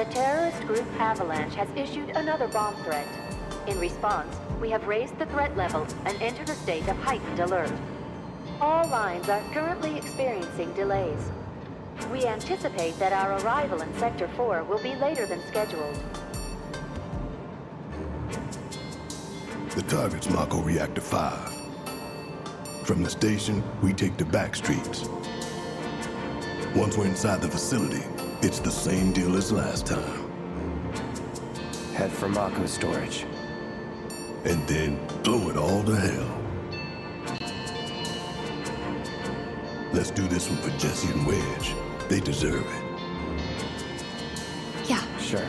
The terrorist group Avalanche has issued another bomb threat. In response, we have raised the threat level and entered a state of heightened alert. All lines are currently experiencing delays. We anticipate that our arrival in Sector 4 will be later than scheduled. The target's Mako Reactor 5. From the station, we take the back streets. Once we're inside the facility, it's the same deal as last time. Head for Mako storage. And then blow it all to hell. Let's do this one for Jesse and Wedge. They deserve it. Yeah. Sure.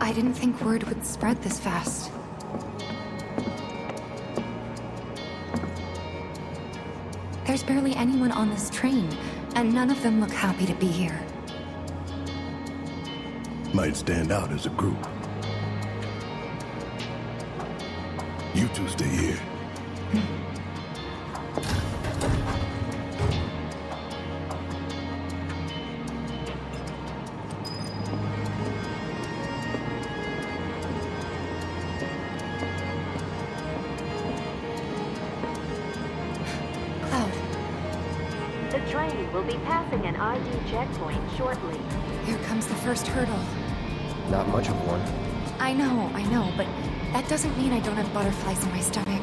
I didn't think word would spread this fast. There's barely anyone on this train, and none of them look happy to be here. Might stand out as a group. You two stay here. The train will be passing an ID checkpoint shortly. Here comes the first hurdle. Not much of one. I know, but that doesn't mean I don't have butterflies in my stomach.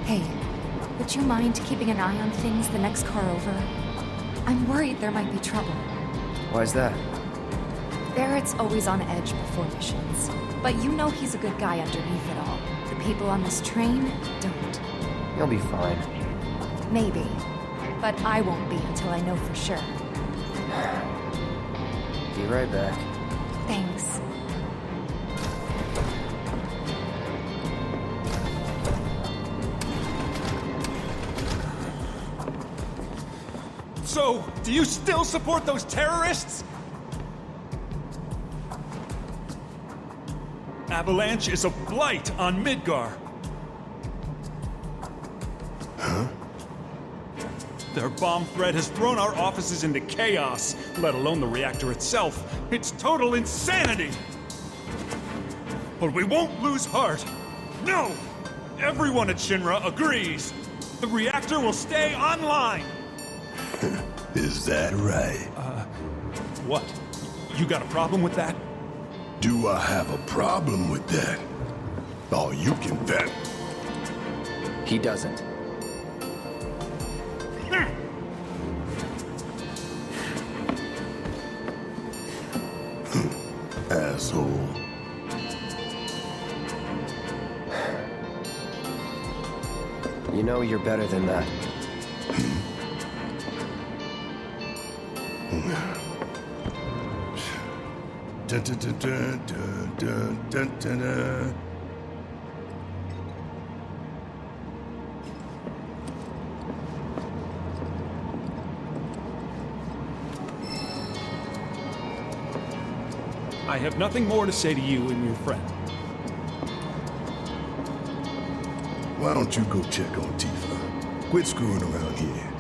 Hey, would you mind keeping an eye on things the next car over? I'm worried there might be trouble. Why's that? Barrett's always on edge before missions. But you know he's a good guy underneath it all. The people on this train don't. You'll be fine. Maybe. But I won't be until I know for sure. Be right back. Thanks. So, do you still support those terrorists? Avalanche is a blight on Midgar. Huh? Their bomb threat has thrown our offices into chaos, let alone the reactor itself. It's total insanity! But we won't lose heart. No! Everyone at Shinra agrees. The reactor will stay online. Is that right? What? You got a problem with that? Do I have a problem with that? Oh, you can bet. He doesn't. Asshole. You know you're better than that. Dun, dun, dun, dun, dun, dun, dun, dun. I have nothing more to say to you and your friend. Why don't you go check on Tifa? Quit screwing around here.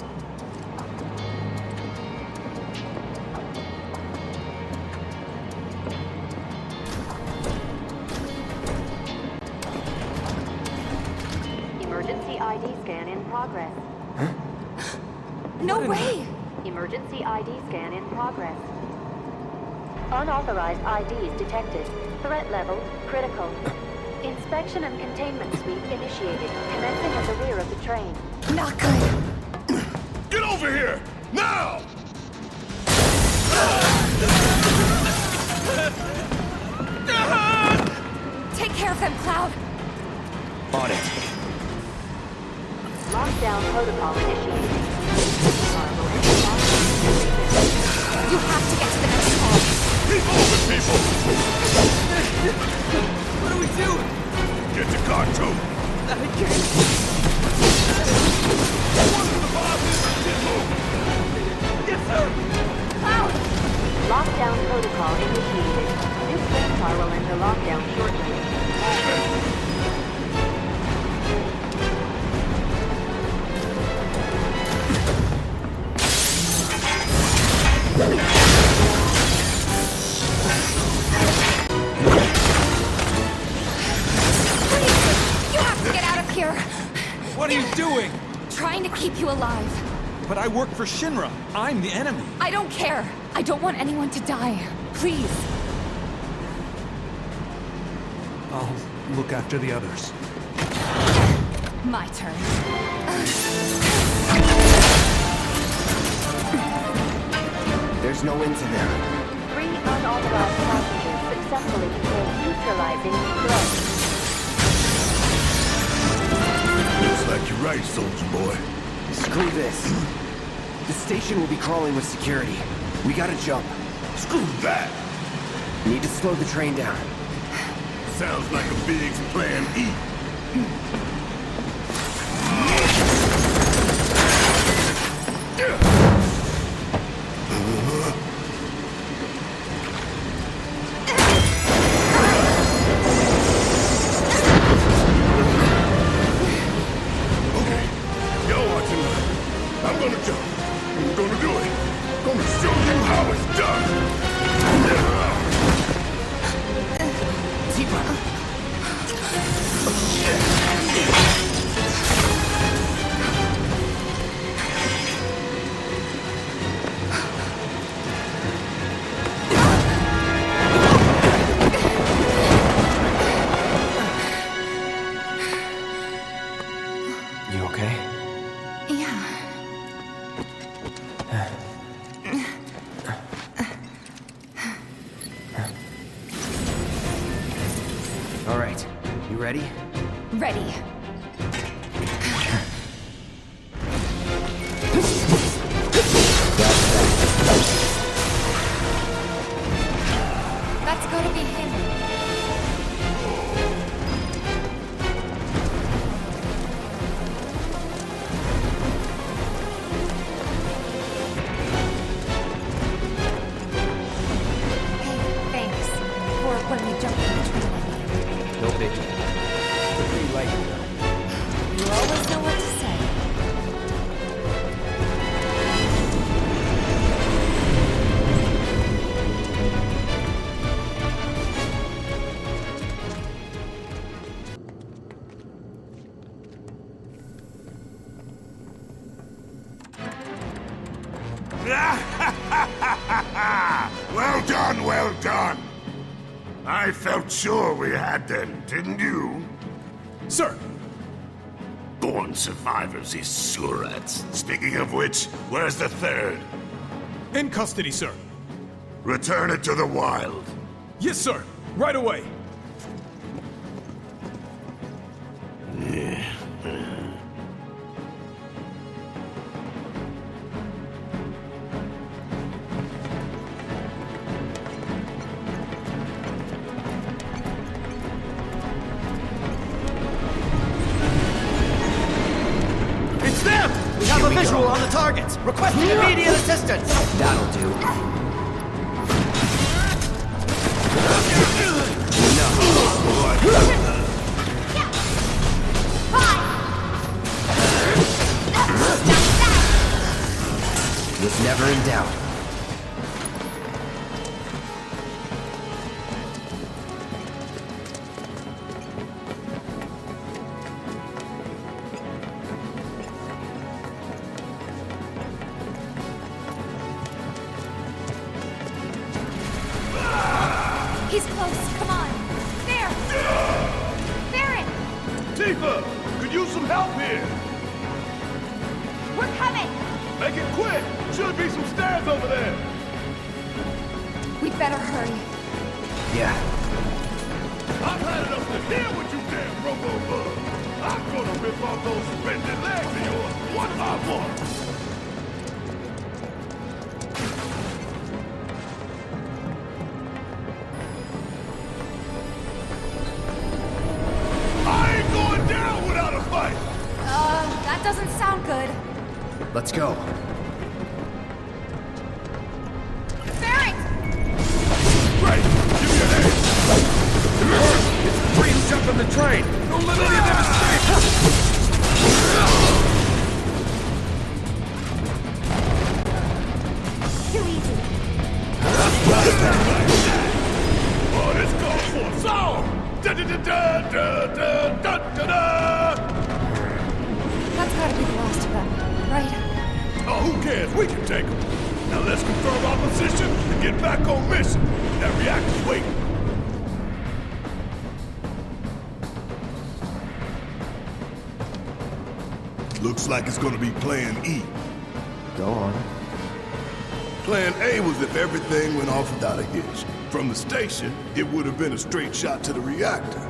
Emergency ID scan in progress. No way! Emergency ID scan in progress. Unauthorized IDs detected. Threat level critical. Inspection and containment sweep initiated, commencing at the rear of the train. Not good! Get over here! Now! Take care of them, Cloud! On it. Lockdown protocol initiated. You have to get to the next call. Keep moving, people! What do we do? Get to car two! I can't. Lockdown protocol initiated. This train car will enter lockdown shortly. You have to get out of here! What are you doing? Trying to keep you alive. But I work for Shinra. I'm the enemy. I don't care. I don't want anyone to die. Please. I'll look after the others. My turn. There's no end to them. 3 unauthorized passengers successfully contained, neutralizing threat. Looks like you're right, soldier boy. Screw this. The station will be crawling with security. We gotta jump. Screw that! Need to slow the train down. Sounds like a big plan E. Okay, y'all watching that. I'm gonna jump. I'm gonna do it. Gonna show you how it's done. Tifa! You okay? Yeah. All right. You ready? Ready. That's gotta be him. Hey, thanks. For when we jump in the train, I mean. No biggie. Pretty light, though. You always know what to say. Well done, well done. I felt sure we had them, didn't you? Sir! Born survivors, these surats. Speaking of which, where's the third? In custody, sir. Return it to the wild. Yes, sir. Right away. It's them! We have a visual on the targets! Requesting immediate assistance! That'll do. Was never in doubt. He's close. Come on. There. Barrett, Tifa, could use some help here. we're coming. Make it quick. Should be some stairs over there. We better hurry. Yeah. I've had enough to hear what you damn robo-bug. I'm gonna rip off those spindly legs of yours. What I want. I ain't going down without a fight. That doesn't Let's go. Barrett! Right! Give me a hand! It's the three who jumped on the train! Don't let any of them escape! Too easy. Oh, this calls for a song! Da-da-da-da-da-da-da-da-da! That's gotta be the last of them, right? Oh, who cares? We can take them. Now let's confirm our position and get back on mission. That reactor's waiting. Looks like it's gonna be Plan E. Go on. Plan A was if everything went off without a hitch. From the station, it would have been a straight shot to the reactor.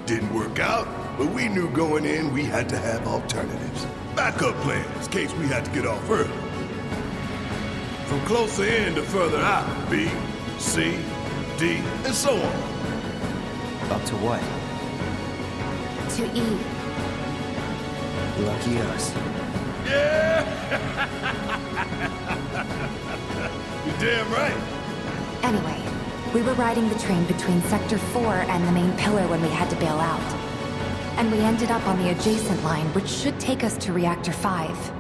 Didn't work out, but we knew going in we had to have alternatives. Backup plans in case we had to get off early. From closer in to further out, B, C, D, and so on. Up to what? To E. Lucky us. Yeah! You're damn right. Anyway, we were riding the train between Sector 4 and the main pillar when we had to bail out. And we ended up on the adjacent line, which should take us to Reactor 5.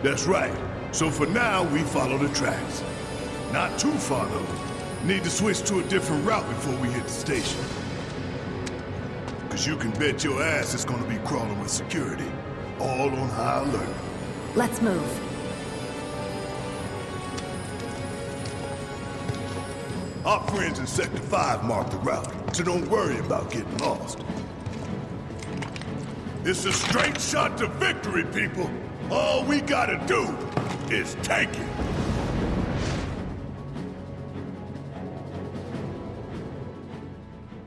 That's right. So for now, we follow the tracks. Not too far, though. Need to switch to a different route before we hit the station. Because you can bet your ass it's gonna be crawling with security. All on high alert. Let's move. Our friends in Sector 5 marked the route, so don't worry about getting lost. It's a straight shot to victory, people. All we gotta do is take it.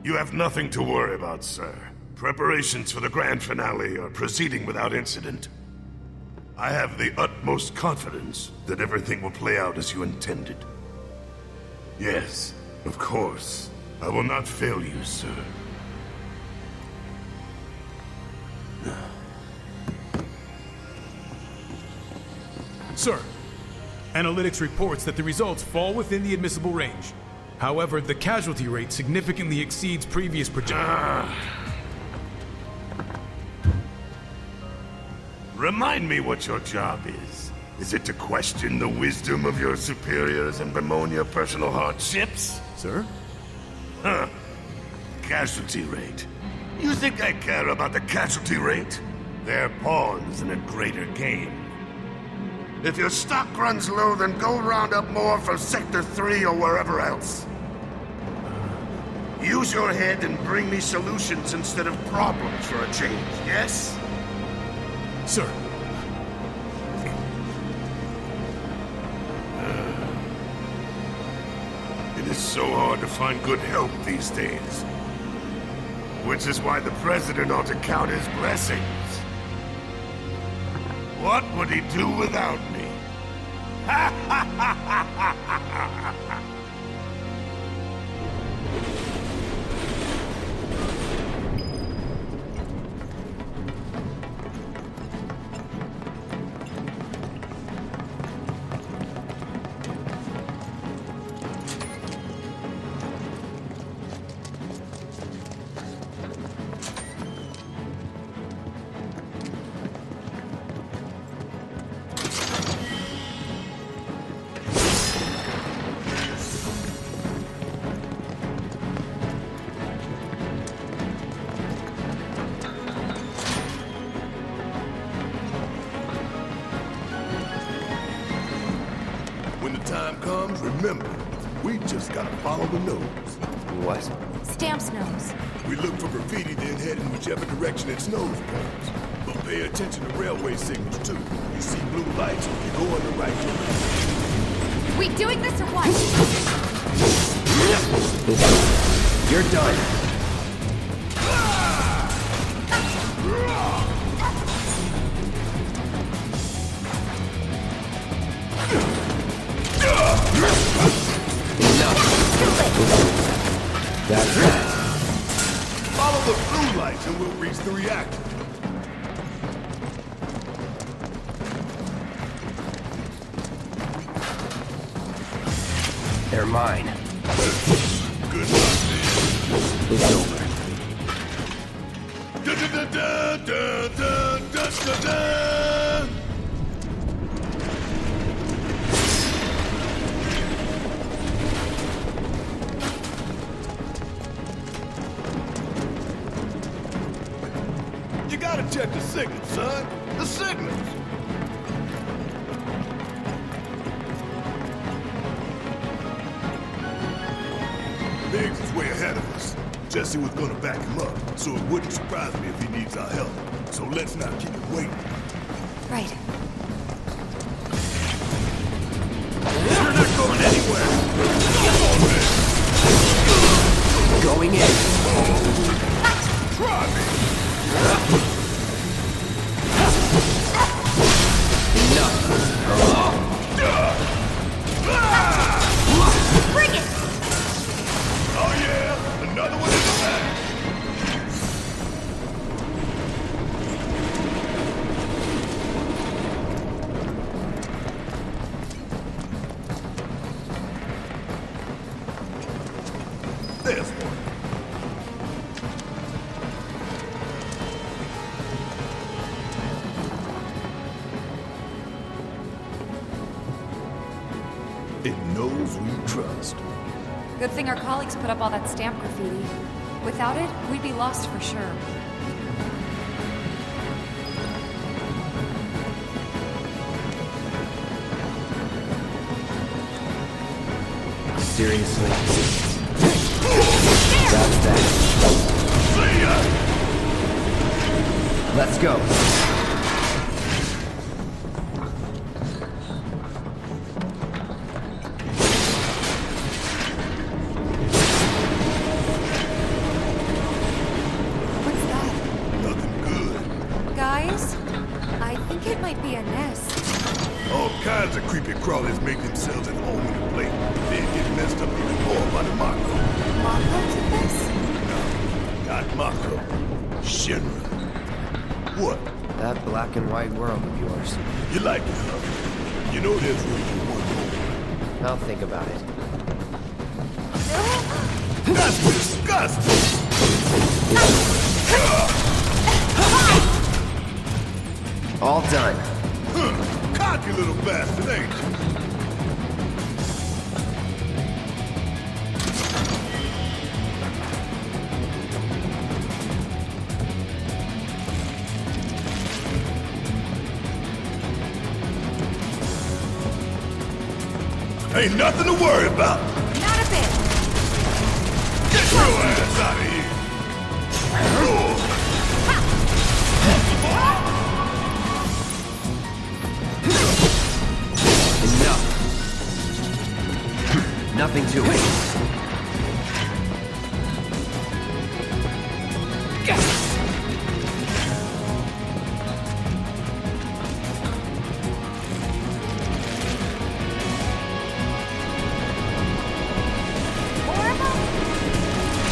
You have nothing to worry about, sir. Preparations for the grand finale are proceeding without incident. I have the utmost confidence that everything will play out as you intended. Yes, of course. I will not fail you, sir. Sir, analytics reports that the results fall within the admissible range. However, the casualty rate significantly exceeds previous projections. Remind me what your job is. Is it to question the wisdom of your superiors and bemoan your personal hardships? Sir? Huh. Casualty rate. You think I care about the casualty rate? They're pawns in a greater game. If your stock runs low, then go round up more from Sector 3 or wherever else. Use your head and bring me solutions instead of problems for a change, yes? Sir, It is so hard to find good help these days. Which is why the President ought to count his blessings. What would he do without me? Ha ha ha ha ha ha ha! When the time comes, remember, we just gotta follow the nose. What? Stamp's nose. We look for graffiti, then head in whichever direction its nose points. But pay attention to railway signals, too. You see blue lights, you go in the right direction. We doing this or what? You're done. Follow the blue lights and we'll reach the reactor. They're mine. Good luck, man. It's over. Da, da, da, da, da, da, da, da. You gotta check the signals, son. The signals. Biggs is way ahead of us. Jesse was gonna back him up, so it wouldn't surprise me if he needs our help. So let's not keep him waiting. Right. We're not going anywhere. Going in. Try me. Enough. Bring it! Oh yeah, another one in the back. There's one. It knows we trust. Good thing our colleagues put up all that stamp graffiti. Without it, we'd be lost for sure. Seriously? That's that. See ya! Let's go. What's that? Nothing good. Guys? I think it might be a nest. All kinds of creepy crawlers make themselves at home in the plate. They get messed up even more by the Mako. Mako did this? Not Mako. Shinra. What? That black and white world of yours. You like it, huh? You know there's room for one more. I'll think about it. That's disgusting! All done. Cocky little bastard, ain't you? Ain't nothing to worry about. Not a bit. Get your ass out of here. Enough. Nothing to it.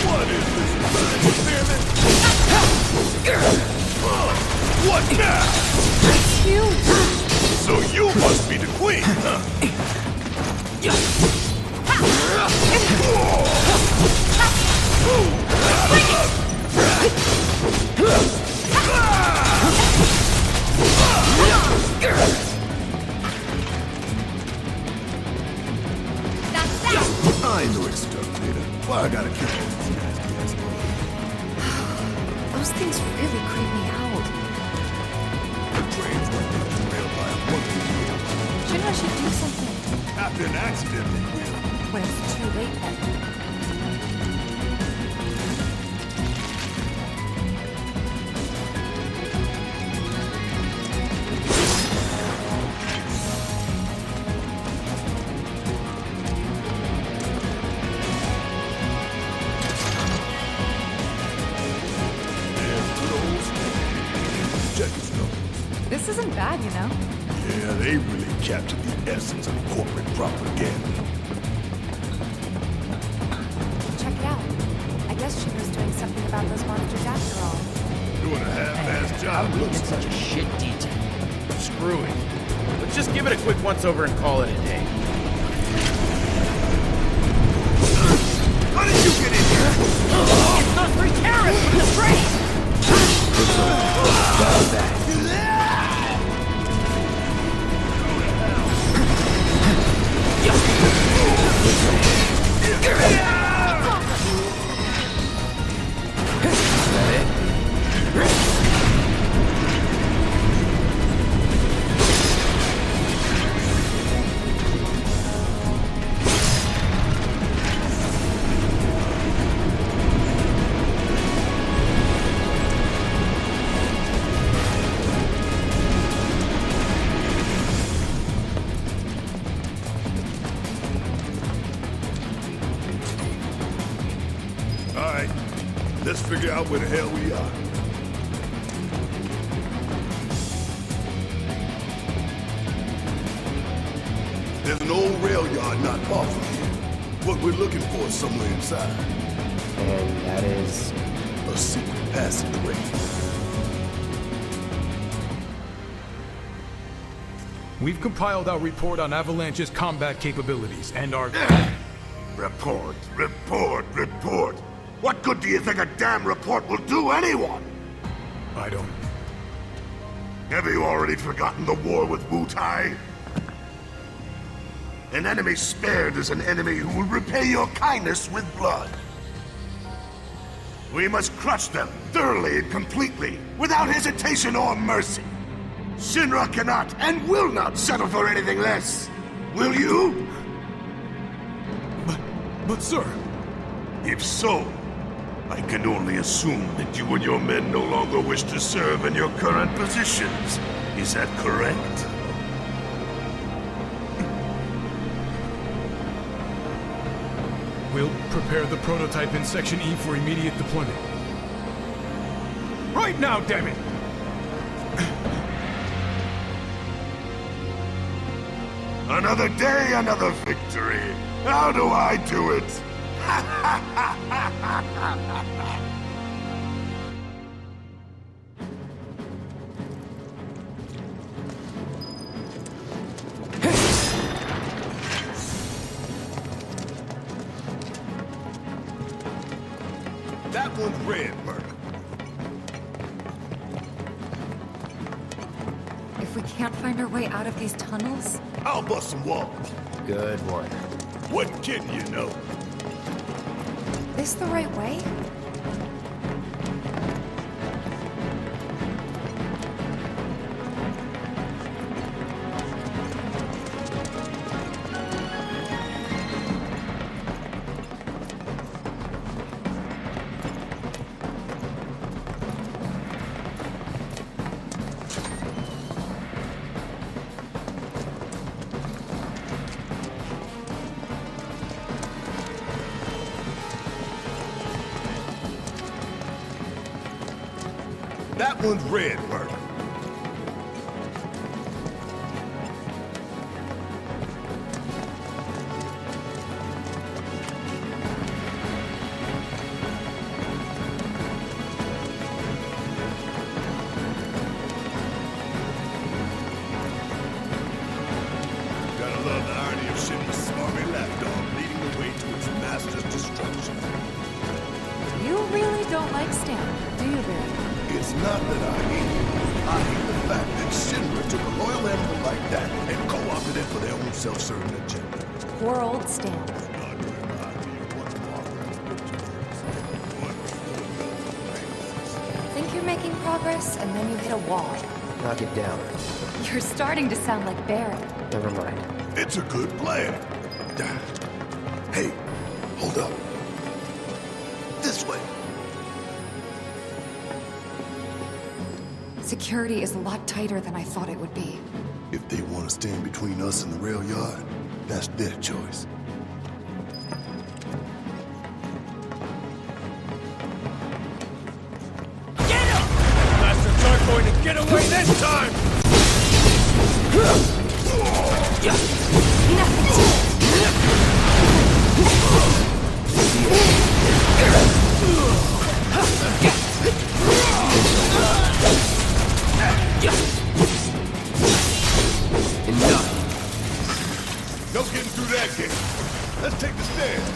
What is this? Experiment? What now? Huge. So you must be the queen, huh? I know it's stuff, Peter. Why I gotta kill all these nasty ass bugs? Those things really creep me out. The trains were derailed by a monkey wheel. Shinra should do something. After an accident, they will. When it's too late then. Check his numbers. This isn't bad, you know. Yeah, they really captured the essence of corporate propaganda. Check it out. I guess Shinra's doing something about those monsters after all. Doing a half-assed job looks It's such a shit detail. Screw it. Let's just give it a quick once-over and call it a day. did you get in here? It's those three terrorists from the train! How's that? All right, let's figure out where the hell we are. There's an old rail yard not far from here. What we're looking for is somewhere inside. And that is... A secret passageway. We've compiled our report on Avalanche's combat capabilities and our... Report, report, report. What good do you think a damn report will do anyone? I don't... Have you already forgotten the war with Wu-Tai? An enemy spared is an enemy who will repay your kindness with blood. We must crush them thoroughly and completely, without hesitation or mercy. Shinra cannot and will not settle for anything less. Will you? But sir... If so, I can only assume that you and your men no longer wish to serve in your current positions. Is that correct? We'll prepare the prototype in Section E for immediate deployment. Right now, damn it! Another day, another victory. How do I do it? That one's red, Murder. If we can't find our way out of these tunnels... I'll bust some walls. Good work. What kidding you know? This the right way? That one's red, Murder. Gotta love the irony of Shinra's smarmy lapdog leading the way to its master's destruction. You really don't like Stamp, do you, Barry? It's not that I hate it. I hate the fact that Shinra took a loyal animal like that and co-opted it for their own self-serving agenda. Poor old Stamp. Think you're making progress, and then you hit a wall. Knock it down. You're starting to sound like Barry. Never mind. It's a good plan. Hey, hold up. This way. Security is a lot tighter than I thought it would be. If they want to stand between us and the rail yard, that's their choice. Get him! Bastards aren't going to get away this time! Enough. No getting through that gate. Let's take the stairs.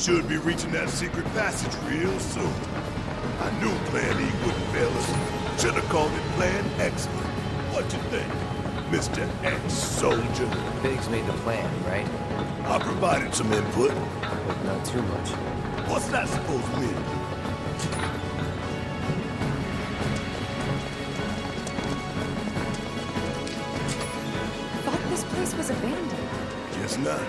should be reaching that secret passage real soon. I knew Plan E wouldn't fail us. Should have called it Plan Excellent. What you think, Mr. Ex-Soldier? Biggs made the plan, right? I provided some input. But not too much. What's that supposed to mean? Thought this place was abandoned. Guess not.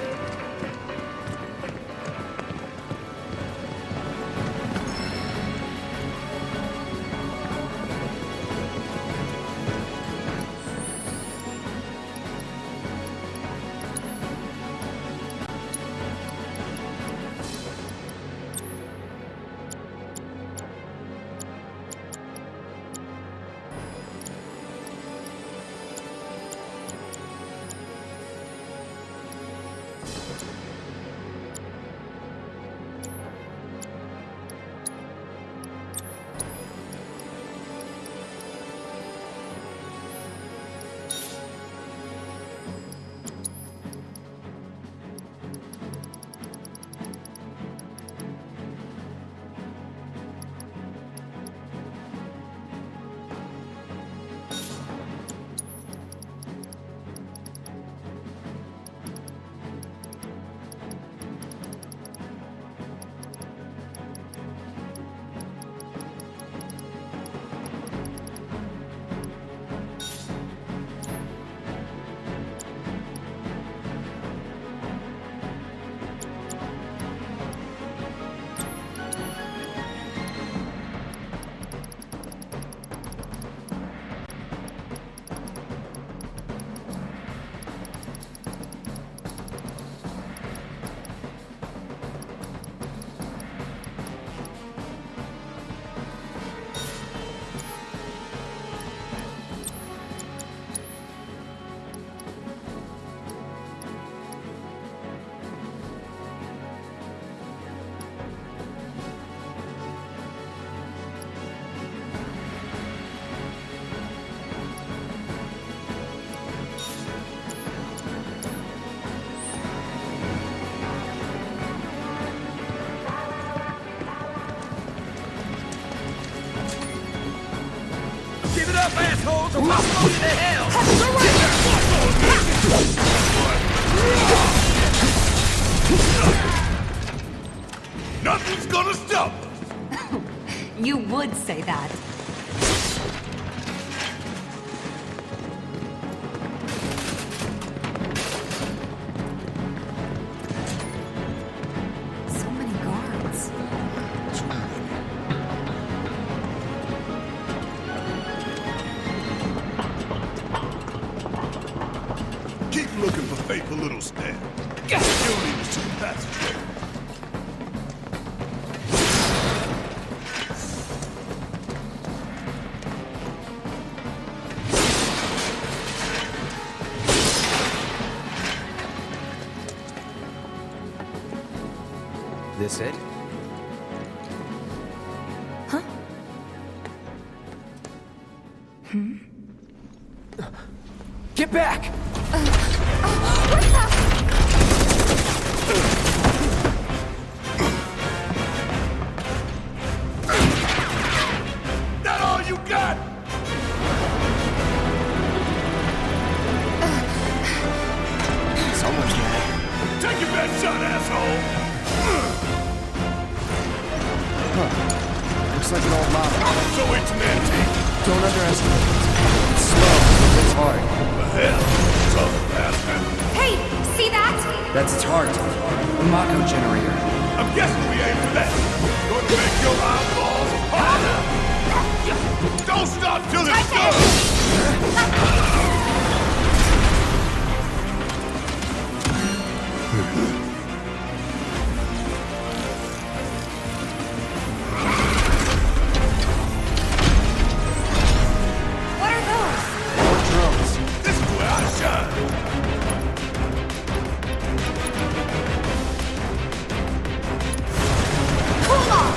Give it up, assholes, or we'll throw you to hell! Nothing's gonna stop us! You would say that. So many guards. Keep looking for fateful little Stan. You'll need us to the passageway. This it? Huh? Get back! That all you got? Someone's mad. Take your best shot, asshole! Looks like an old model. So it's an antique. Don't underestimate it. It's slow, but it's hard. The hell? Tough bastard. Hey, see that? That's its heart. The Mako generator. I'm guessing we aim for that. Gonna make your eyeballs harder. Don't stop till it's done. What are those? More drones. This is where I shine. Cool off!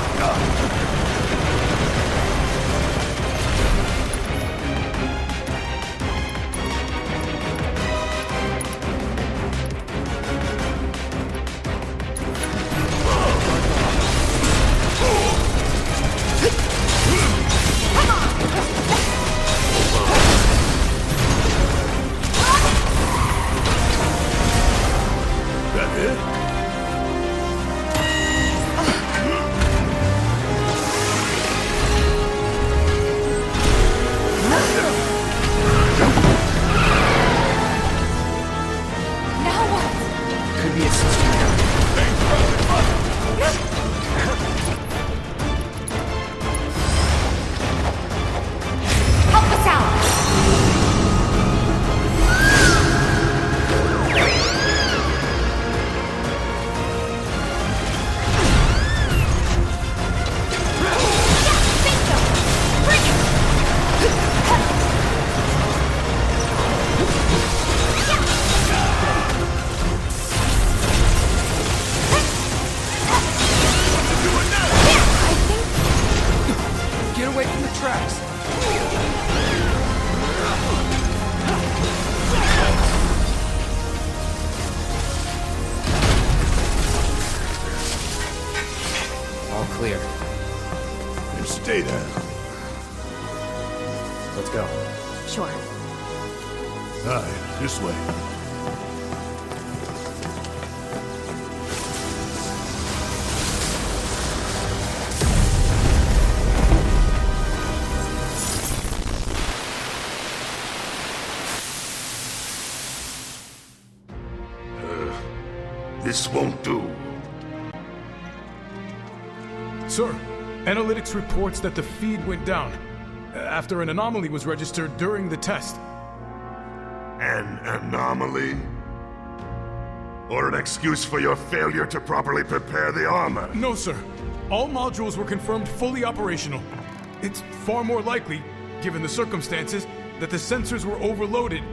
Get away from the tracks. All clear. And stay down. Let's go. Sure. All right, this way. This won't do. Sir, analytics reports that the feed went down after an anomaly was registered during the test. An anomaly? Or an excuse for your failure to properly prepare the armor? No, sir. All modules were confirmed fully operational. It's far more likely, given the circumstances, that the sensors were overloaded.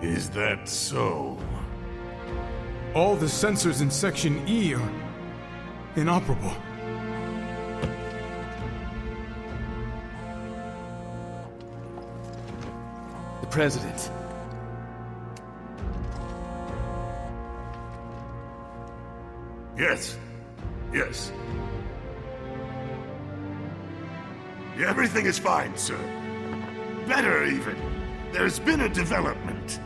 Is that so? All the sensors in Section E are inoperable. The President. Yes. Yes. Everything is fine, sir. Better, even. There's been a development.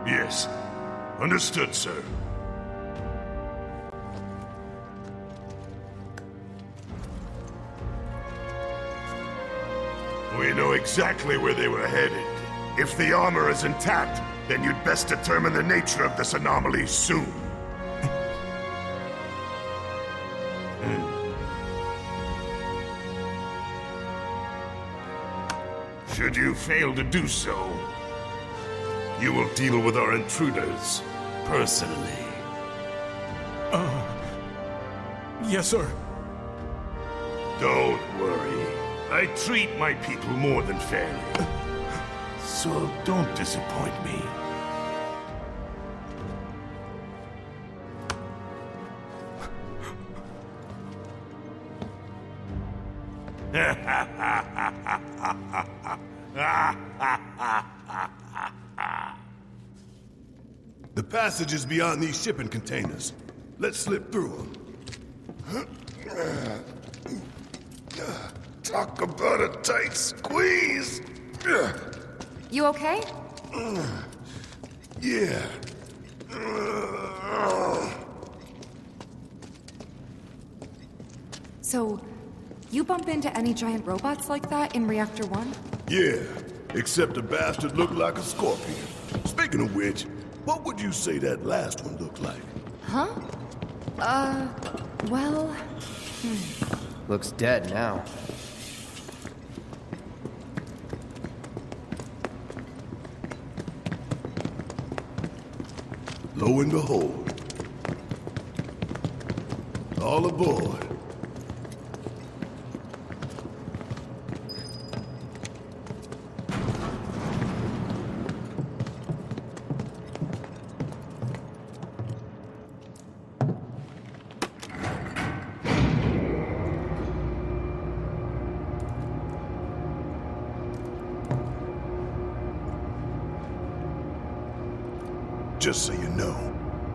Yes. Understood, sir. We know exactly where they were headed. If the armor is intact, then you'd best determine the nature of this anomaly soon. Should you fail to do so, you will deal with our intruders personally. Yes, sir. Don't worry. I treat my people more than fairly. So don't disappoint me. The passage is beyond these shipping containers. Let's slip through them. Talk about a tight squeeze. You okay? Yeah. So, you bump into any giant robots like that in Reactor 1? Yeah, except the bastard looked like a scorpion. Speaking of which, what would you say that last one looked like? Huh? Well... Looks dead now. Lo and behold. All aboard. Just so you know,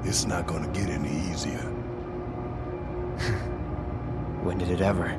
it's not gonna get any easier. When did it ever?